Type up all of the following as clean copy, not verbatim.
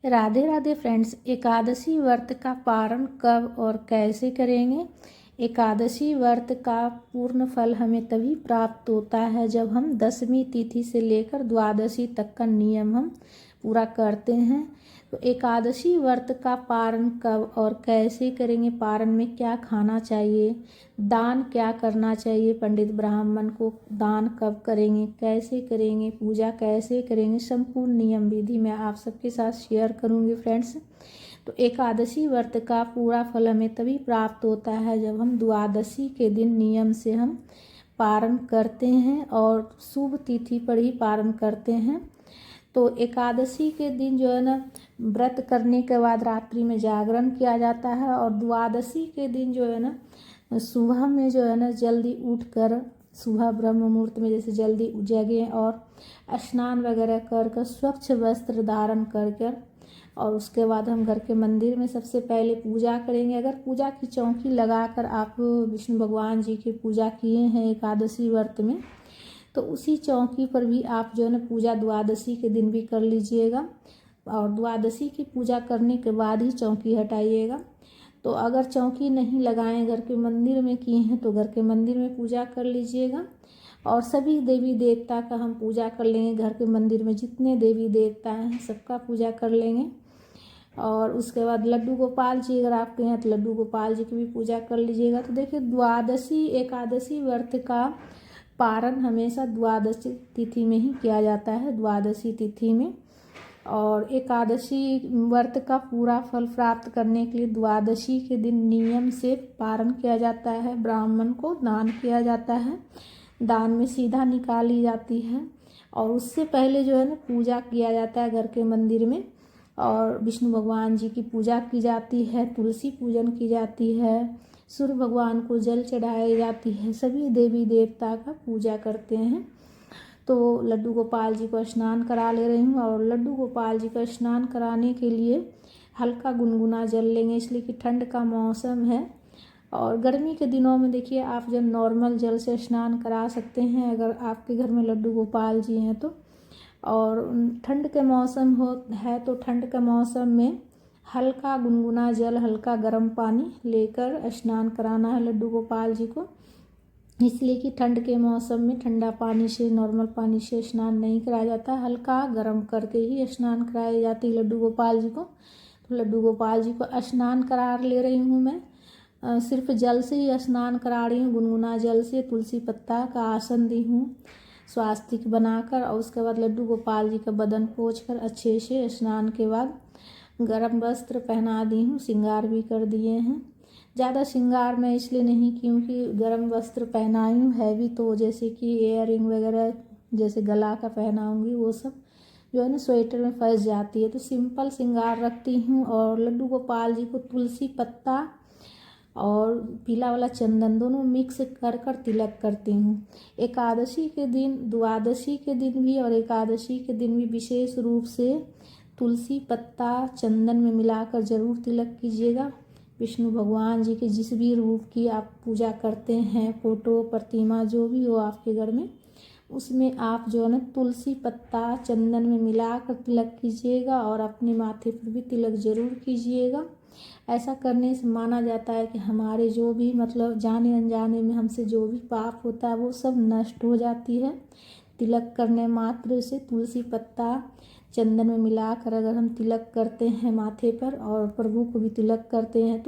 Radhe Radhe friends. Ekadashi व्रत का पारण कब और कैसे करेंगे। एकादशी व्रत का पूर्ण फल हमें तभी प्राप्त होता है जब हम दसवीं तिथि से लेकर द्वादशी तक का नियम हम पूरा करते हैं। तो एकादशी व्रत का पारण कब और कैसे करेंगे, पारण में क्या खाना चाहिए, दान क्या करना चाहिए, पंडित ब्राह्मण को दान कब करेंगे, कैसे करेंगे, पूजा कैसे करेंगे, संपूर्ण नियम विधि मैं आप सबके साथ शेयर करूंगी फ्रेंड्स। तो एकादशी व्रत का पूरा फल हमें तभी प्राप्त होता है जब हम द्वादशी के दिन नियम से हम पारण करते हैं और शुभ तिथि पर ही पारण करते हैं। तो एकादशी के दिन जो है ना, व्रत करने के बाद रात्रि में जागरण किया जाता है और द्वादशी के दिन जो है ना, सुबह में जो है ना जल्दी उठकर, सुबह ब्रह्म मुहूर्त में जैसे जल्दी जगें और स्नान वगैरह कर कर स्वच्छ वस्त्र धारण कर कर और उसके बाद हम घर के मंदिर में सबसे पहले पूजा करेंगे। अगर पूजा की चौकी लगाकर आप विष्णु भगवान जी की पूजा किए हैं एकादशी व्रत में, तो उसी चौकी पर भी आप जो है ना पूजा द्वादशी के दिन भी कर लीजिएगा और द्वादशी की पूजा करने के बाद ही चौकी हटाइएगा। तो अगर चौकी नहीं लगाएं, घर के मंदिर में किए हैं तो घर के मंदिर में पूजा कर लीजिएगा और सभी देवी देवता का हम पूजा कर लेंगे। घर के मंदिर में जितने देवी देवता हैं सबका पूजा कर लेंगे और उसके बाद लड्डू गोपाल जी अगर आपके हैं तो लड्डू गोपाल जी की भी पूजा कर लीजिएगा। तो देखिए, द्वादशी एकादशी व्रत का पारण हमेशा द्वादशी तिथि में ही किया जाता है, द्वादशी तिथि में। और एकादशी व्रत का पूरा फल प्राप्त करने के लिए द्वादशी के दिन नियम से पारण किया जाता है, ब्राह्मण को दान किया जाता है, दान में सीधा निकाली जाती है और उससे पहले जो है ना पूजा किया जाता है घर के मंदिर में और विष्णु भगवान जी की पूजा की जाती है, तुलसी पूजन की जाती है, सूर्य भगवान को जल चढ़ाई जाती है, सभी देवी देवता का पूजा करते हैं। तो लड्डू गोपाल जी को स्नान करा ले रही हूँ और लड्डू गोपाल जी को स्नान कराने के लिए हल्का गुनगुना जल लेंगे, इसलिए कि ठंड का मौसम है और गर्मी के दिनों में देखिए आप जब नॉर्मल जल से स्नान करा सकते हैं अगर आपके घर में लड्डू गोपाल जी हैं तो। और ठंड के मौसम है तो ठंड के मौसम में हल्का गुनगुना जल, हल्का गर्म पानी लेकर स्नान कराना है लड्डू गोपाल जी को, इसलिए कि ठंड के मौसम में ठंडा पानी से, नॉर्मल पानी से स्नान नहीं कराया जाता, हल्का गर्म करके ही स्नान कराई जाती है लड्डू गोपाल जी को। तो लड्डू गोपाल जी को स्नान करा ले रही हूँ मैं, सिर्फ जल से ही स्नान करा रही हूँ, गुनगुना जल से। तुलसी पत्ता का आसन दी हूँ स्वास्तिक बनाकर और उसके बाद लड्डू गोपाल जी का बदन पोंछकर अच्छे से स्नान के बाद गर्म वस्त्र पहना दी हूँ, श्रृंगार भी कर दिए हैं। ज़्यादा श्रृंगार मैं इसलिए नहीं क्योंकि गर्म वस्त्र पहनाई हूँ हैवी, तो जैसे कि इयररिंग वगैरह जैसे गला का पहनाऊँगी वो सब जो है ना स्वेटर में फंस जाती है, तो सिंपल श्रृंगार रखती हूँ। और लड्डू गोपाल जी को तुलसी पत्ता और पीला वाला चंदन दोनों मिक्स कर कर तिलक करती हूँ। एकादशी के दिन, द्वादशी के दिन भी और एकादशी के दिन भी विशेष रूप से तुलसी पत्ता चंदन में मिलाकर जरूर तिलक कीजिएगा। विष्णु भगवान जी के जिस भी रूप की आप पूजा करते हैं, फोटो प्रतिमा जो भी हो आपके घर में, उसमें आप जो है ना तुलसी पत्ता चंदन में मिलाकर तिलक कीजिएगा और अपने माथे पर भी तिलक जरूर कीजिएगा। ऐसा करने से माना जाता है कि हमारे जो भी मतलब जाने अनजाने में हमसे जो भी पाप होता है वो सब नष्ट हो जाती है। तिलक करने मात्र से तुलसी पत्ता चंदन में मिलाकर अगर हम तिलक करते हैं माथे पर और प्रभु को भी तिलक करते हैं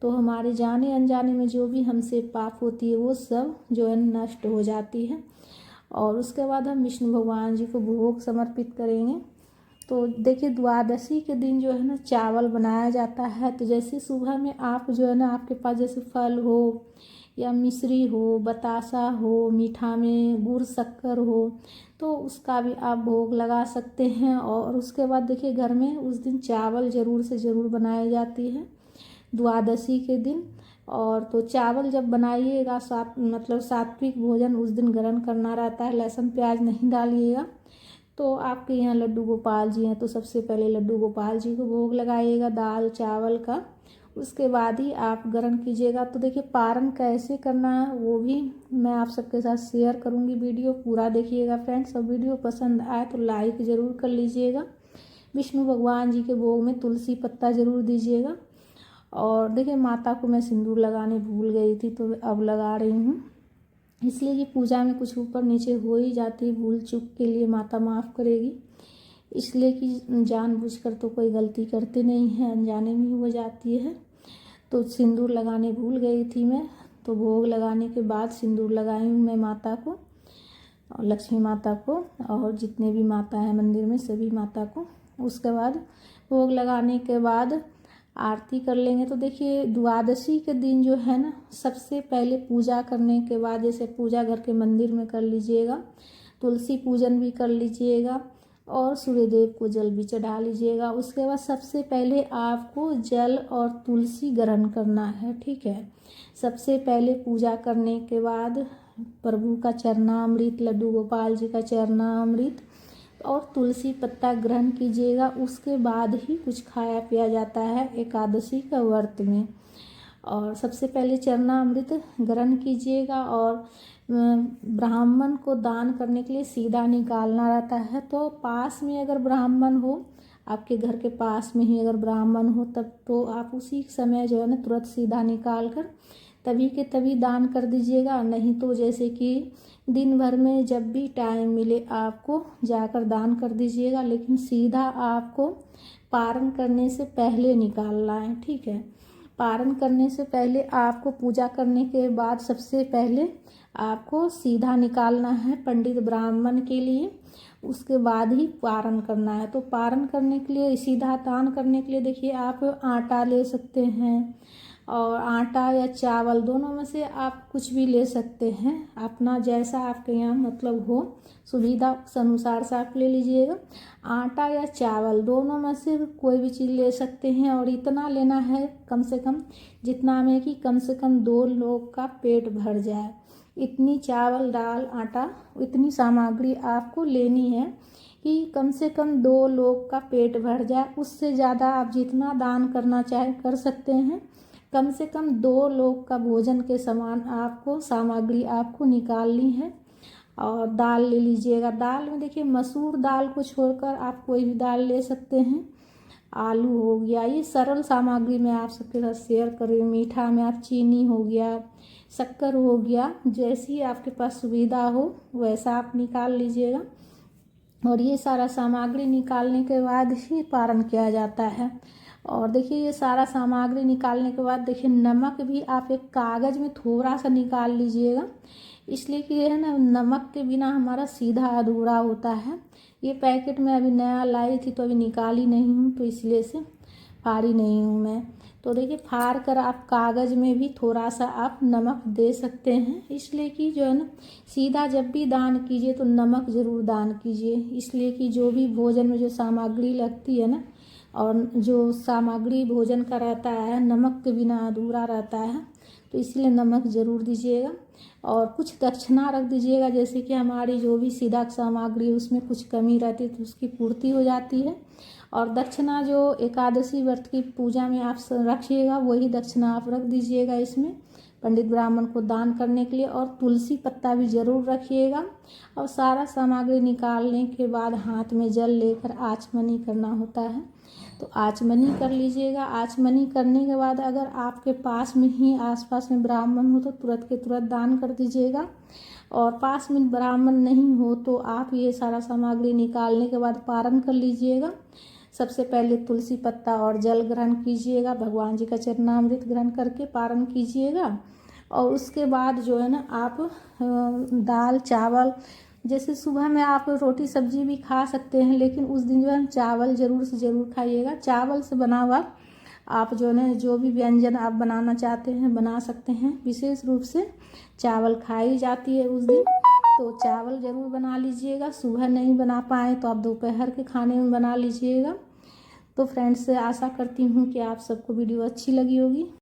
तो हमारे जाने अनजाने में जो भी हमसे पाप होती है वो सब जो है नष्ट हो जाती है। और उसके बाद हम विष्णु भगवान जी को भोग समर्पित करेंगे। तो देखिए, द्वादशी के दिन जो है ना चावल बनाया जाता है। तो जैसे सुबह में आप जो है ना आपके पास जैसे फल हो या मिश्री हो, बतासा हो, मीठा में गुड़ शक्कर हो तो उसका भी आप भोग लगा सकते हैं। और उसके बाद देखिए, घर में उस दिन चावल ज़रूर से ज़रूर बनाई जाती है द्वादशी के दिन। और तो चावल जब बनाइएगा मतलब सात्विक भोजन उस दिन ग्रहण करना रहता है, लहसुन प्याज नहीं डालिएगा। तो आपके यहाँ लड्डू गोपाल जी हैं तो सबसे पहले लड्डू गोपाल जी को भोग लगाइएगा दाल चावल का, उसके बाद ही आप ग्रहण कीजिएगा। तो देखिए, पारण कैसे करना है वो भी मैं आप सबके साथ शेयर करूंगी, वीडियो पूरा देखिएगा फ्रेंड्स। और वीडियो पसंद आए तो लाइक ज़रूर कर लीजिएगा। विष्णु भगवान जी के भोग में तुलसी पत्ता ज़रूर दीजिएगा। और देखिए माता को मैं सिंदूर लगाने भूल गई थी, तो अब लगा रही हूँ, इसलिए कि पूजा में कुछ ऊपर नीचे हो ही जाती है, भूल चूक के लिए माता माफ़ करेगी। इसलिए कि जानबूझकर तो कोई गलती करते नहीं है, अनजाने में ही हो जाती है। तो सिंदूर लगाने भूल गई थी मैं, तो भोग लगाने के बाद सिंदूर लगाई हूँ मैं माता को और लक्ष्मी माता को और जितने भी माता हैं मंदिर में सभी माता को। उसके बाद भोग लगाने के बाद आरती कर लेंगे। तो देखिए द्वादशी के दिन जो है ना, सबसे पहले पूजा करने के बाद, जैसे पूजा घर के मंदिर में कर लीजिएगा, तुलसी पूजन भी कर लीजिएगा और सूर्यदेव को जल भी चढ़ा लीजिएगा। उसके बाद सबसे पहले आपको जल और तुलसी ग्रहण करना है, ठीक है। सबसे पहले पूजा करने के बाद प्रभु का चरणामृत, लड्डू गोपाल जी का चरणामृत और तुलसी पत्ता ग्रहण कीजिएगा। उसके बाद ही कुछ खाया पिया जाता है एकादशी का व्रत में। और सबसे पहले चरणामृत ग्रहण कीजिएगा और ब्राह्मण को दान करने के लिए सीधा निकालना रहता है। तो पास में अगर ब्राह्मण हो, आपके घर के पास में ही अगर ब्राह्मण हो, तब तो आप उसी समय जो है ना तुरंत सीधा निकाल कर तभी के तभी दान कर दीजिएगा। नहीं तो जैसे कि दिन भर में जब भी टाइम मिले आपको जाकर दान कर दीजिएगा, लेकिन सीधा आपको पारण करने से पहले निकालना है, ठीक है। पारण करने से पहले आपको पूजा करने के बाद सबसे पहले आपको सीधा निकालना है पंडित ब्राह्मण के लिए, उसके बाद ही पारण करना है। तो पारण करने के लिए, सीधा दान करने के लिए देखिए आप आटा ले सकते हैं और आटा या चावल दोनों में से आप कुछ भी ले सकते हैं, अपना जैसा आपके यहाँ मतलब हो सुविधा अनुसार से आप ले लीजिएगा। आटा या चावल दोनों में से कोई भी चीज़ ले सकते हैं और इतना लेना है कम से कम, जितना में कि कम से कम 2 लोग का पेट भर जाए। इतनी चावल दाल आटा इतनी सामग्री आपको लेनी है कि कम से कम 2 लोग का पेट भर जाए। उससे ज़्यादा आप जितना दान करना चाहे कर सकते हैं। कम से कम 2 लोग का भोजन के समान आपको सामग्री आपको निकालनी है। और दाल ले लीजिएगा। दाल में देखिए मसूर दाल को छोड़कर आप कोई भी दाल ले सकते हैं। आलू हो गया, ये सरल सामग्री मैं आप सबके साथ शेयर कर रही हूँ। मीठा में आप चीनी हो गया, शक्कर हो गया, जैसी आपके पास सुविधा हो वैसा आप निकाल लीजिएगा। और ये सारा सामग्री निकालने के बाद ही पारण किया जाता है। और देखिए ये सारा सामग्री निकालने के बाद देखिए नमक भी आप एक कागज़ में थोड़ा सा निकाल लीजिएगा, इसलिए कि ये है ना नमक के बिना हमारा सीधा अधूरा होता है। ये पैकेट में अभी नया लाई थी तो अभी निकाली नहीं हूँ, तो इसलिए से फाड़ी नहीं हूँ मैं। तो देखिए फाड़ कर आप कागज़ में भी थोड़ा सा आप नमक दे सकते हैं, इसलिए कि जो है ना सीधा जब भी दान कीजिए तो नमक ज़रूर दान कीजिए। इसलिए कि जो भी भोजन में जो सामग्री लगती है ना, और जो सामग्री भोजन का रहता है नमक के बिना अधूरा रहता है, तो इसलिए नमक ज़रूर दीजिएगा। और कुछ दक्षिणा रख दीजिएगा, जैसे कि हमारी जो भी सीधा सामग्री उसमें कुछ कमी रहती है तो उसकी पूर्ति हो जाती है। और दक्षिणा जो एकादशी व्रत की पूजा में आप रखिएगा वही दक्षिणा आप रख दीजिएगा इसमें पंडित ब्राह्मण को दान करने के लिए। और तुलसी पत्ता भी ज़रूर रखिएगा। और सारा सामग्री निकालने के बाद हाथ में जल लेकर आचमनी करना होता है, तो आचमनी कर लीजिएगा। आचमनी करने के बाद अगर आपके पास में ही आसपास में ब्राह्मण हो तो तुरंत के तुरंत दान कर दीजिएगा। और पास में ब्राह्मण नहीं हो तो आप ये सारा सामग्री निकालने के बाद पारण कर लीजिएगा। सबसे पहले तुलसी पत्ता और जल ग्रहण कीजिएगा, भगवान जी का चरणामृत ग्रहण करके पारण कीजिएगा। और उसके बाद जो है ना आप दाल चावल, जैसे सुबह में आप रोटी सब्जी भी खा सकते हैं, लेकिन उस दिन जो है चावल ज़रूर से ज़रूर खाइएगा। चावल से बना हुआ आप जो है ना जो भी व्यंजन आप बनाना चाहते हैं बना सकते हैं। विशेष रूप से चावल खाई जाती है उस दिन, तो चावल ज़रूर बना लीजिएगा। सुबह नहीं बना पाए तो आप दोपहर के खाने में बना लीजिएगा। तो फ्रेंड्स आशा करती हूँ कि आप सबको वीडियो अच्छी लगी होगी।